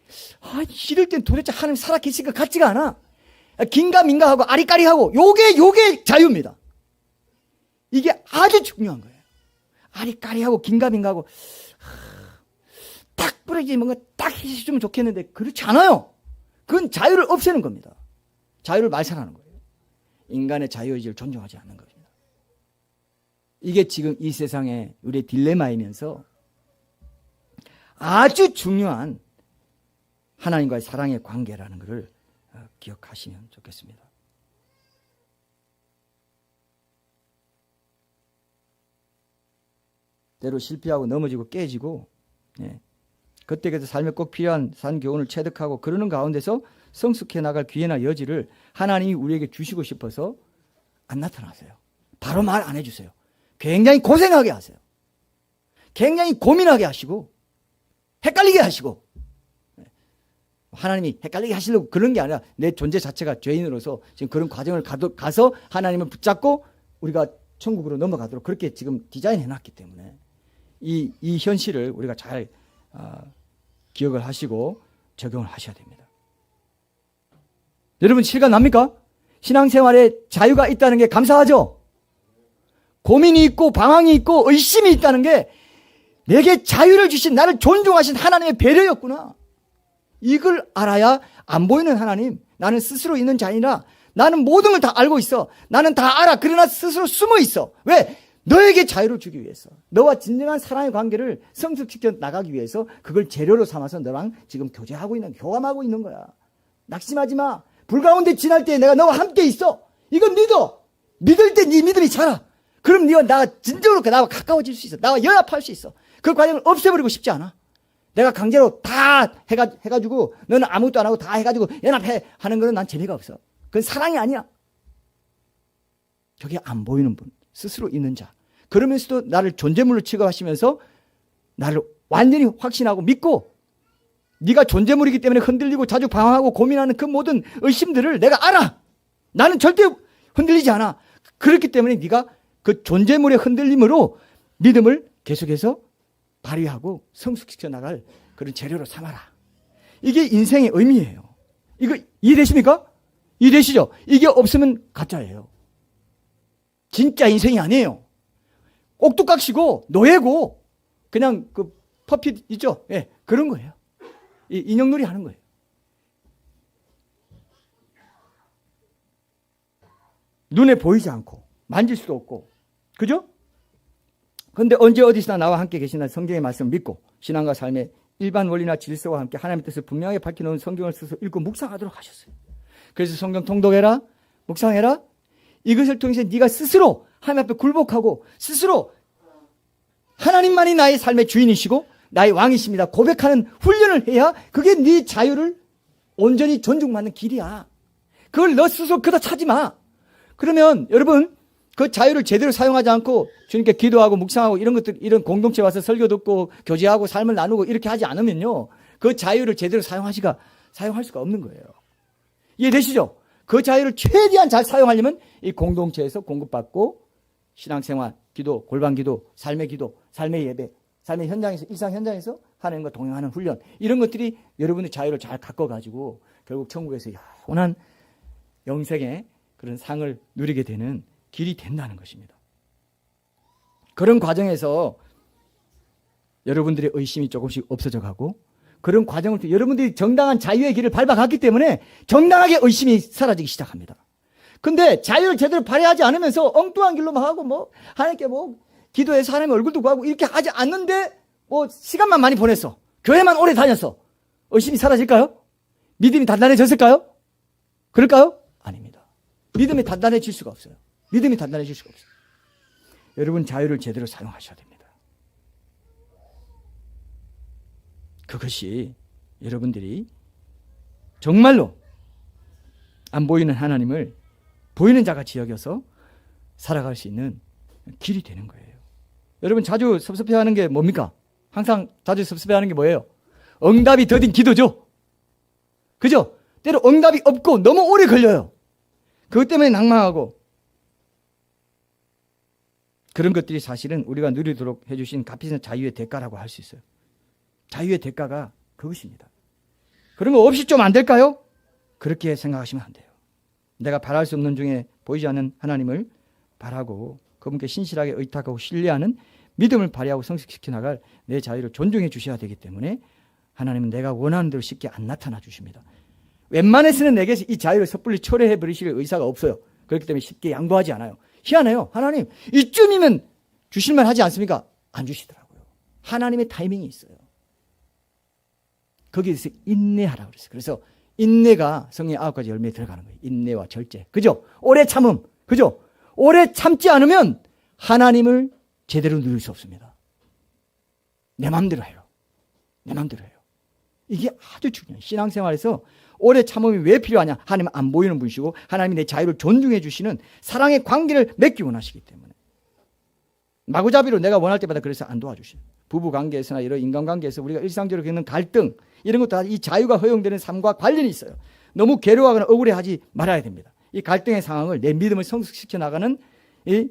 이럴 땐 도대체 하나님 살아계신 것 같지가 않아. 긴가민가하고 아리까리하고 요게 자유입니다. 이게 아주 중요한 거예요. 아리까리하고 긴가민가하고 딱 부러지지 뭔가 딱 해주면 좋겠는데 그렇지 않아요. 그건 자유를 없애는 겁니다. 자유를 말살하는 거예요. 인간의 자유의지를 존중하지 않는 겁니다. 이게 지금 이 세상의 우리의 딜레마이면서 아주 중요한 하나님과의 사랑의 관계라는 것을 기억하시면 좋겠습니다. 때로 실패하고 넘어지고 깨지고 그때그때 삶에 꼭 필요한 산 교훈을 체득하고 그러는 가운데서 성숙해 나갈 기회나 여지를 하나님이 우리에게 주시고 싶어서 안 나타나세요. 바로 말 안 해주세요. 굉장히 고생하게 하세요. 굉장히 고민하게 하시고 헷갈리게 하시고 하나님이 헷갈리게 하시려고 그런 게 아니라 내 존재 자체가 죄인으로서 지금 그런 과정을 가서 하나님을 붙잡고 우리가 천국으로 넘어가도록 그렇게 지금 디자인해 놨기 때문에 이 현실을 우리가 잘 기억을 하시고 적용을 하셔야 됩니다. 여러분 실감 납니까? 신앙생활에 자유가 있다는 게 감사하죠? 고민이 있고 방황이 있고 의심이 있다는 게 내게 자유를 주신 나를 존중하신 하나님의 배려였구나. 이걸 알아야 안 보이는 하나님, 나는 스스로 있는 자이라 나는 모든 걸 다 알고 있어. 나는 다 알아. 그러나 스스로 숨어 있어. 왜? 너에게 자유를 주기 위해서. 너와 진정한 사랑의 관계를 성숙시켜 나가기 위해서 그걸 재료로 삼아서 너랑 지금 교감하고 있는 거야. 낙심하지 마. 불 가운데 지날 때 내가 너와 함께 있어. 이건 믿어. 믿을 때 네 믿음이 자라. 그럼 네가 진정으로 나와 가까워질 수 있어. 나와 연합할 수 있어. 그 과정을 없애버리고 싶지 않아. 내가 강제로 다 해가지고 너는 아무것도 안 하고 다 해가지고 연합해 하는 거는 난 재미가 없어. 그건 사랑이 아니야. 저게 안 보이는 분, 스스로 있는 자. 그러면서도 나를 존재물로 취급하시면서 나를 완전히 확신하고 믿고 네가 존재물이기 때문에 흔들리고 자주 방황하고 고민하는 그 모든 의심들을 내가 알아. 나는 절대 흔들리지 않아. 그렇기 때문에 네가 그 존재물의 흔들림으로 믿음을 계속해서 발휘하고 성숙시켜 나갈 그런 재료로 삼아라. 이게 인생의 의미예요. 이거 이해되십니까? 이해되시죠? 이게 없으면 가짜예요. 진짜 인생이 아니에요. 옥두각시고 노예고 그냥 그 퍼핏 있죠? 예, 그런 거예요. 인형놀이 하는 거예요. 눈에 보이지 않고 만질 수도 없고 그죠? 그런데 언제 어디서나 나와 함께 계신다는 성경의 말씀을 믿고 신앙과 삶의 일반 원리나 질서와 함께 하나님의 뜻을 분명하게 밝혀놓은 성경을 써서 읽고 묵상하도록 하셨어요. 그래서 성경 통독해라, 묵상해라. 이것을 통해서 네가 스스로 하나님 앞에 굴복하고 스스로 하나님만이 나의 삶의 주인이시고 나의 왕이십니다 고백하는 훈련을 해야 그게 네 자유를 온전히 존중받는 길이야. 그걸 너 스스로 그다 차지 마. 그러면 여러분 그 자유를 제대로 사용하지 않고 주님께 기도하고 묵상하고 이런 것들, 이런 공동체 와서 설교 듣고 교제하고 삶을 나누고 이렇게 하지 않으면요, 그 자유를 제대로 사용할 수가 없는 거예요. 이해되시죠? 그 자유를 최대한 잘 사용하려면 이 공동체에서 공급받고 신앙생활, 기도, 골방기도, 삶의 기도, 삶의 예배, 삶의 현장에서, 일상 현장에서 하나님과 동행하는 훈련, 이런 것들이 여러분의 자유를 잘 가꿔가지고 결국 천국에서 영원한 영생의 그런 상을 누리게 되는 길이 된다는 것입니다. 그런 과정에서 여러분들의 의심이 조금씩 없어져 가고, 그런 과정을 통해 여러분들이 정당한 자유의 길을 밟아갔기 때문에 정당하게 의심이 사라지기 시작합니다. 근데 자유를 제대로 발휘하지 않으면서 엉뚱한 길로만 하고 하나님께 기도해서 하나님의 얼굴도 구하고 이렇게 하지 않는데 시간만 많이 보냈어. 교회만 오래 다녔어. 의심이 사라질까요? 믿음이 단단해졌을까요? 그럴까요? 아닙니다. 믿음이 단단해질 수가 없어요. 믿음이 단단해질 수가 없어요. 여러분 자유를 제대로 사용하셔야 됩니다. 그것이 여러분들이 정말로 안 보이는 하나님을 보이는 자같이 여겨서 살아갈 수 있는 길이 되는 거예요. 여러분 자주 섭섭해하는 게 뭡니까? 항상 자주 섭섭해하는 게 뭐예요? 응답이 더딘 기도죠. 그죠? 때로 응답이 없고 너무 오래 걸려요. 그것 때문에 낭망하고, 그런 것들이 사실은 우리가 누리도록 해주신 값비싼 자유의 대가라고 할 수 있어요. 자유의 대가가 그것입니다. 그런 거 없이 좀 안 될까요? 그렇게 생각하시면 안 돼요. 내가 바랄 수 없는 중에 보이지 않는 하나님을 바라고 그분께 신실하게 의탁하고 신뢰하는 믿음을 발휘하고 성숙시켜 나갈 내 자유를 존중해 주셔야 되기 때문에 하나님은 내가 원하는 대로 쉽게 안 나타나 주십니다. 웬만해서는 내게서 이 자유를 섣불리 초래해 버리실 의사가 없어요. 그렇기 때문에 쉽게 양보하지 않아요. 희한해요. 하나님 이쯤이면 주실만 하지 않습니까? 안 주시더라고요. 하나님의 타이밍이 있어요. 거기에서 인내하라고 그랬어요. 그래서 인내가 성령의 9가지 열매에 들어가는 거예요. 인내와 절제. 그죠? 오래 참음. 그죠? 오래 참지 않으면 하나님을 제대로 누릴 수 없습니다. 내 마음대로 해요. 내 마음대로 해요. 이게 아주 중요해요. 신앙생활에서 오래 참음이 왜 필요하냐? 하나님은 안 보이는 분이시고 하나님이 내 자유를 존중해 주시는 사랑의 관계를 맺기 원하시기 때문에. 마구잡이로 내가 원할 때마다 그래서 안 도와주셔요. 부부관계에서나 이런 인간관계에서 우리가 일상적으로 겪는 갈등, 이런 것도 이 자유가 허용되는 삶과 관련이 있어요. 너무 괴로워하거나 억울해하지 말아야 됩니다. 이 갈등의 상황을 내 믿음을 성숙시켜 나가는 이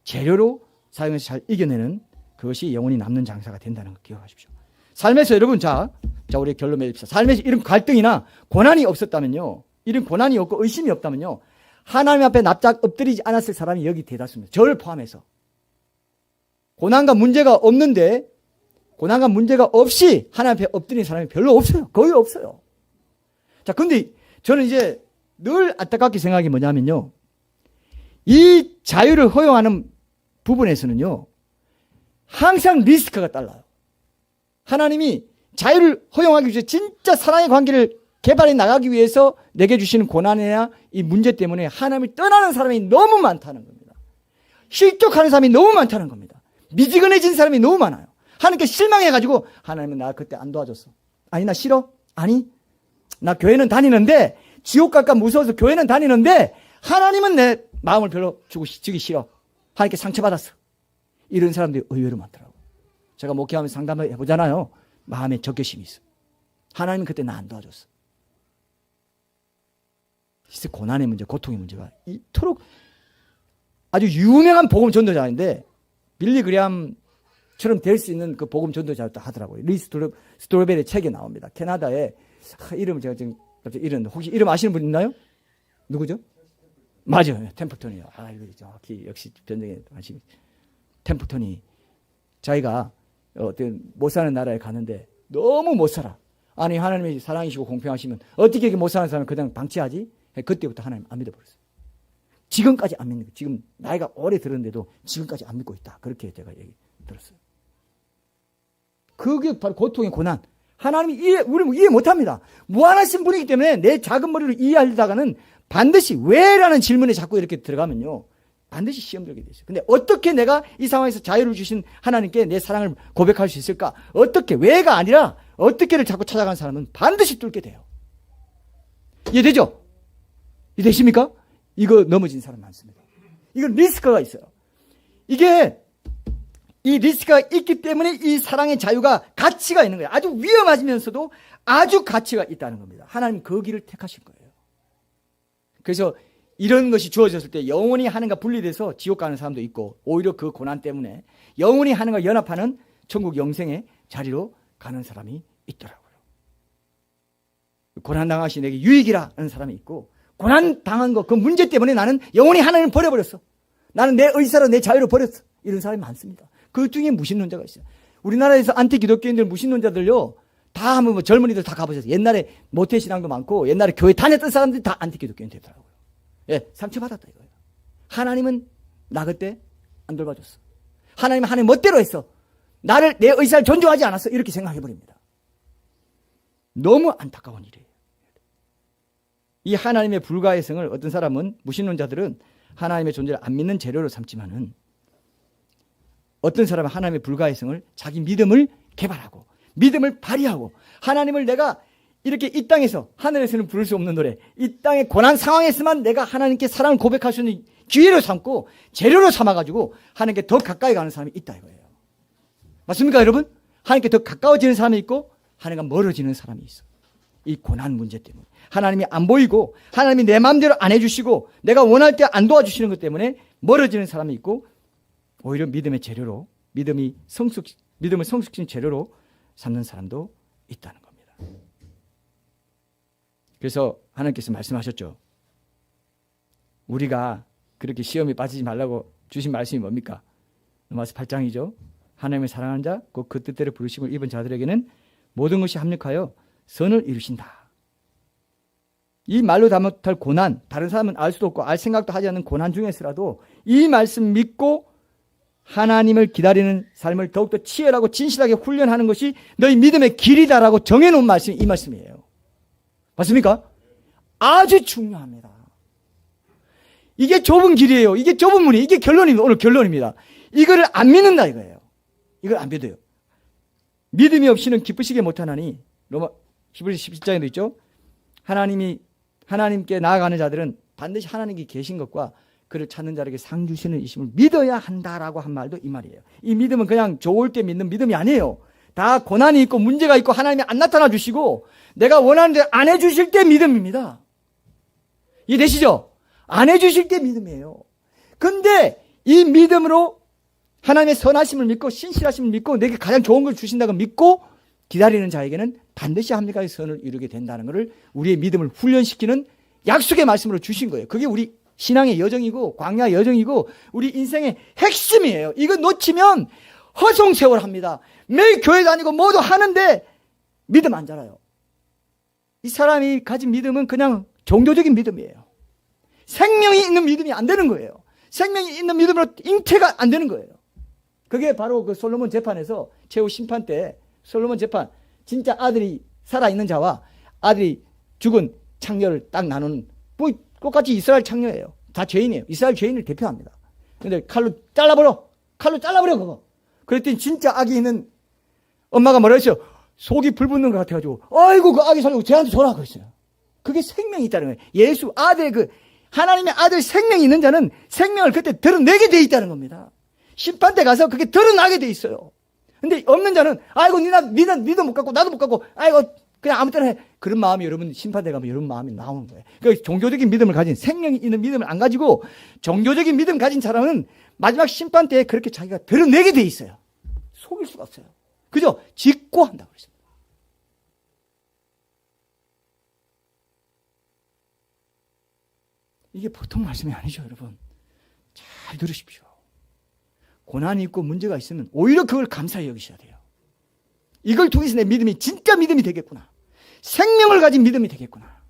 재료로 사용해서 잘 이겨내는 그것이 영원히 남는 장사가 된다는 걸 기억하십시오. 삶에서 여러분 자 우리 결론 맺읍시다. 삶에서 이런 갈등이나 고난이 없었다면요, 이런 고난이 없고 의심이 없다면요, 하나님 앞에 납작 엎드리지 않았을 사람이 여기 대다수입니다. 저를 포함해서. 고난과 문제가 없는데, 고난과 문제가 없이 하나님 앞에 엎드린 사람이 별로 없어요. 거의 없어요. 자, 근데 저는 이제 늘 안타깝게 생각이 뭐냐면요, 이 자유를 허용하는 부분에서는요, 항상 리스크가 달라요. 하나님이 자유를 허용하기 위해서 진짜 사랑의 관계를 개발해 나가기 위해서 내게 주시는 고난이나 이 문제 때문에 하나님을 떠나는 사람이 너무 많다는 겁니다. 실족하는 사람이 너무 많다는 겁니다. 미지근해진 사람이 너무 많아요. 하나님께 실망해가지고 하나님은 나 그때 안 도와줬어. 아니 나 싫어? 아니 나 교회는 다니는데, 지옥 갈까 무서워서 교회는 다니는데 하나님은 내 마음을 별로 주기 싫어. 하나님께 상처받았어. 이런 사람들이 의외로 많더라고요. 제가 목회하면서 상담을 해보잖아요. 마음에 적개심이 있어. 하나님은 그때 나 안 도와줬어. 진짜 고난의 문제, 고통의 문제가 이토록 아주 유명한 복음 전도자인데, 빌리 그레암처럼 될 수 있는 그 복음 전도자였다 하더라고요. 리 스트로벨의 책에 나옵니다. 캐나다에, 이름을 제가 지금 갑자기 혹시 이름 아시는 분 있나요? 누구죠? 맞아요. 템플턴이요. 이거 정확히 역시 변정에 관심이. 템플턴이 자기가 어떤 못 사는 나라에 가는데 너무 못 살아. 아니 하나님이 사랑이시고 공평하시면 어떻게 이렇게 못 사는 사람을 그냥 방치하지? 그때부터 하나님 안 믿어버렸어요. 지금까지 안 믿는 거예요. 지금 나이가 오래 들었는데도 지금까지 안 믿고 있다. 그렇게 제가 얘기 들었어요. 그게 바로 고통의 고난. 하나님이 우리는 이해 못합니다. 무한하신 분이기 때문에 내 작은 머리로 이해하려다가는 반드시 왜라는 질문에 자꾸 이렇게 들어가면요, 반드시 시험 들게 되죠. 근데 어떻게 내가 이 상황에서 자유를 주신 하나님께 내 사랑을 고백할 수 있을까? 어떻게, 왜가 아니라 어떻게를 자꾸 찾아가는 사람은 반드시 뚫게 돼요. 이해되죠? 이해되십니까? 이거 넘어진 사람 많습니다. 이건 리스크가 있어요. 이게 이 리스크가 있기 때문에 이 사랑의 자유가 가치가 있는 거예요. 아주 위험하면서도 아주 가치가 있다는 겁니다. 하나님 그 길을 택하신 거예요. 그래서 이런 것이 주어졌을 때 영원히 하나님과 분리돼서 지옥 가는 사람도 있고, 오히려 그 고난 때문에 영원히 하나님과 연합하는 천국 영생의 자리로 가는 사람이 있더라고요. 고난당하시 내게 유익이라 하는 사람이 있고, 고난당한 거, 그 문제 때문에 나는 영원히 하나님을 버려버렸어. 나는 내 의사로 내 자유를 버렸어. 이런 사람이 많습니다. 그 중에 무신론자가 있어요. 우리나라에서 안티 기독교인들, 무신론자들요, 다 한번 뭐 젊은이들 다 가보셨어요. 옛날에 모태신앙도 많고 옛날에 교회 다녔던 사람들이 다 안티 기독교인 되더라고요. 예, 상처받았다 이거예요. 하나님은 나 그때 안 돌봐줬어. 하나님은 하나님 멋대로 했어. 나를, 내 의사를 존중하지 않았어. 이렇게 생각해버립니다. 너무 안타까운 일이에요. 이 하나님의 불가해성을 어떤 사람은, 무신론자들은 하나님의 존재를 안 믿는 재료로 삼지만은, 어떤 사람은 하나님의 불가해성을 자기 믿음을 개발하고 믿음을 발휘하고, 하나님을 내가 이렇게 이 땅에서, 하늘에서는 부를 수 없는 노래, 이 땅의 고난 상황에서만 내가 하나님께 사랑을 고백할 수 있는 기회로 삼고 재료로 삼아가지고 하나님께 더 가까이 가는 사람이 있다 이거예요. 맞습니까 여러분? 하나님께 더 가까워지는 사람이 있고 하나님과 멀어지는 사람이 있어. 이 고난 문제 때문에 하나님이 안 보이고 하나님이 내 마음대로 안 해주시고 내가 원할 때 안 도와주시는 것 때문에 멀어지는 사람이 있고, 오히려 믿음의 재료로, 믿음을 성숙시킨 재료로 삼는 사람도 있다는 겁니다. 그래서 하나님께서 말씀하셨죠. 우리가 그렇게 시험에 빠지지 말라고 주신 말씀이 뭡니까? 로마서 8장이죠. 하나님을 사랑하는 자, 곧 그 뜻대로 부르심을 입은 자들에게는 모든 것이 합력하여 선을 이루신다. 이 말로 다 못할 고난, 다른 사람은 알 수도 없고 알 생각도 하지 않는 고난 중에서라도 이 말씀 믿고 하나님을 기다리는 삶을 더욱더 치열하고 진실하게 훈련하는 것이 너희 믿음의 길이다라고 정해놓은 말씀이 이 말씀이에요. 맞습니까? 아주 중요합니다. 이게 좁은 길이에요. 이게 좁은 문이, 이게 결론입니다. 오늘 결론입니다. 이거를 안 믿는다 이거예요. 이걸 안 믿어요. 믿음이 없이는 기쁘시게 못하나니, 히브리서 17장에도 있죠. 하나님께 나아가는 자들은 반드시 하나님께 계신 것과 그를 찾는 자에게 상 주시는 이심을 믿어야 한다라고 한 말도 이 말이에요. 이 믿음은 그냥 좋을 때 믿는 믿음이 아니에요. 다 고난이 있고 문제가 있고 하나님이 안 나타나 주시고 내가 원하는 대로 안 해주실 때 믿음입니다. 이해되시죠? 안 해주실 때 믿음이에요. 근데 이 믿음으로 하나님의 선하심을 믿고 신실하심을 믿고 내게 가장 좋은 걸 주신다고 믿고 기다리는 자에게는 반드시 합리화의 선을 이루게 된다는 것을 우리의 믿음을 훈련시키는 약속의 말씀으로 주신 거예요. 그게 우리 신앙의 여정이고 광야의 여정이고 우리 인생의 핵심이에요. 이거 놓치면 허송세월합니다. 매일 교회 다니고 모두 하는데 믿음 안 자라요. 이 사람이 가진 믿음은 그냥 종교적인 믿음이에요. 생명이 있는 믿음이 안 되는 거예요. 생명이 있는 믿음으로 잉태가 안 되는 거예요. 그게 바로 그 솔로몬 재판에서 최후 심판 때 솔로몬 재판, 진짜 아들이 살아있는 자와 아들이 죽은 창녀를 딱 나누는, 뭐 똑같이 이스라엘 창녀예요. 다 죄인이에요. 이스라엘 죄인을 대표합니다. 근데 칼로 잘라버려 그거. 그랬더니 진짜 아기 있는 엄마가 뭐라 했어요? 속이 불붙는 것 같아가지고 아이고 그 아기 살려고 쟤한테 줘라 그랬어요. 그게 생명이 있다는 거예요. 예수 아들의 하나님의 아들 생명이 있는 자는 생명을 그때 드러내게 돼 있다는 겁니다. 심판 때 가서 그게 드러나게 돼 있어요. 근데 없는 자는 아이고 니도 못 갖고 나도 못 갖고 아이고 그냥 아무 때나 해. 그런 마음이 여러분 심판대 가면 이런 마음이 나오는 거예요. 그러니까 종교적인 믿음을 가진, 생명이 있는 믿음을 안 가지고 종교적인 믿음 가진 사람은 마지막 심판 때에 그렇게 자기가 드러내게 돼 있어요. 속일 수가 없어요. 그죠? 직고한다고 그랬습니다. 이게 보통 말씀이 아니죠, 여러분. 잘 들으십시오. 고난이 있고 문제가 있으면 오히려 그걸 감사히 여기셔야 돼요. 이걸 통해서 내 믿음이 진짜 믿음이 되겠구나. 생명을 가진 믿음이 되겠구나.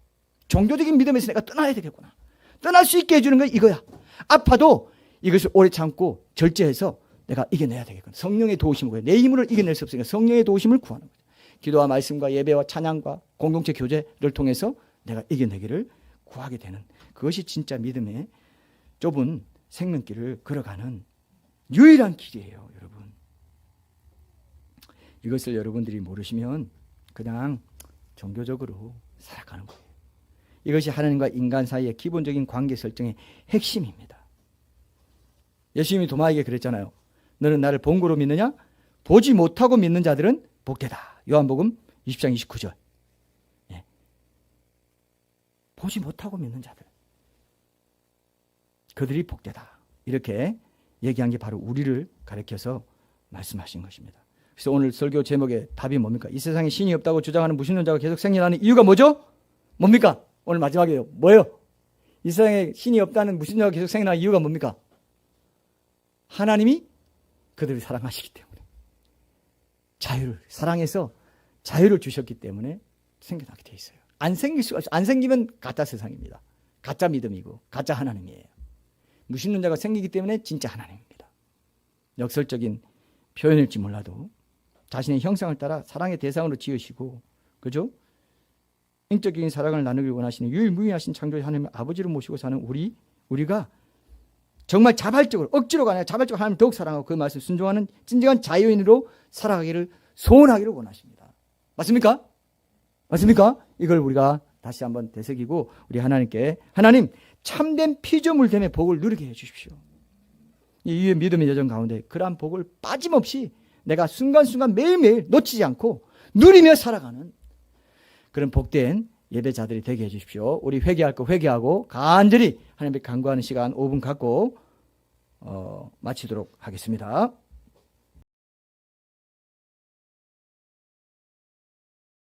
종교적인 믿음에서 내가 떠나야 되겠구나. 떠날 수 있게 해주는 건 이거야. 아파도 이것을 오래 참고 절제해서 내가 이겨내야 되겠구나. 성령의 도우심을 구해. 내 힘으로 이겨낼 수 없으니까 성령의 도우심을 구하는 거죠. 기도와 말씀과 예배와 찬양과 공동체 교제를 통해서 내가 이겨내기를 구하게 되는 그것이 진짜 믿음의 좁은 생명길을 걸어가는 유일한 길이에요, 여러분. 이것을 여러분들이 모르시면 그냥 종교적으로 살아가는 거예요. 이것이 하나님과 인간 사이의 기본적인 관계 설정의 핵심입니다. 예수님이 도마에게 그랬잖아요. 너는 나를 본 거로 믿느냐? 보지 못하고 믿는 자들은 복되다. 요한복음 20장 29절. 예. 보지 못하고 믿는 자들. 그들이 복되다. 이렇게 얘기한 게 바로 우리를 가리켜서 말씀하신 것입니다. 그래서 오늘 설교 제목의 답이 뭡니까? 이 세상에 신이 없다고 주장하는 무신론자가 계속 생겨나는 이유가 뭐죠? 뭡니까? 오늘 마지막이에요. 뭐예요? 이 세상에 신이 없다는 무신론자가 계속 생겨나는 이유가 뭡니까? 하나님이 그들을 사랑하시기 때문에. 자유를, 사랑해서 자유를 주셨기 때문에 생겨나게 돼 있어요. 안 생길 수가 없어요. 안 생기면 가짜 세상입니다. 가짜 믿음이고 가짜 하나님이에요. 무신론자가 생기기 때문에 진짜 하나님입니다. 역설적인 표현일지 몰라도 자신의 형상을 따라 사랑의 대상으로 지으시고, 그죠? 인격적인 사랑을 나누길 원하시는 유일무이하신 창조주 하나님 아버지를 모시고 사는 우리가 정말 자발적으로, 억지로가 아니라 자발적으로 하나님을 더욱 사랑하고 그 말씀 순종하는 진정한 자유인으로 살아가기를 소원하기를 원하십니다. 맞습니까? 맞습니까? 이걸 우리가 다시 한번 되새기고 우리 하나님께, 하나님 참된 피조물됨의 복을 누리게 해주십시오. 이 믿음의 여정 가운데 그러한 복을 빠짐없이 내가 순간순간 매일매일 놓치지 않고 누리며 살아가는 그런 복된 예배자들이 되게 해주십시오. 우리 회개할 거 회개하고 간절히 하나님께 간구하는 시간 5분 갖고 마치도록 하겠습니다.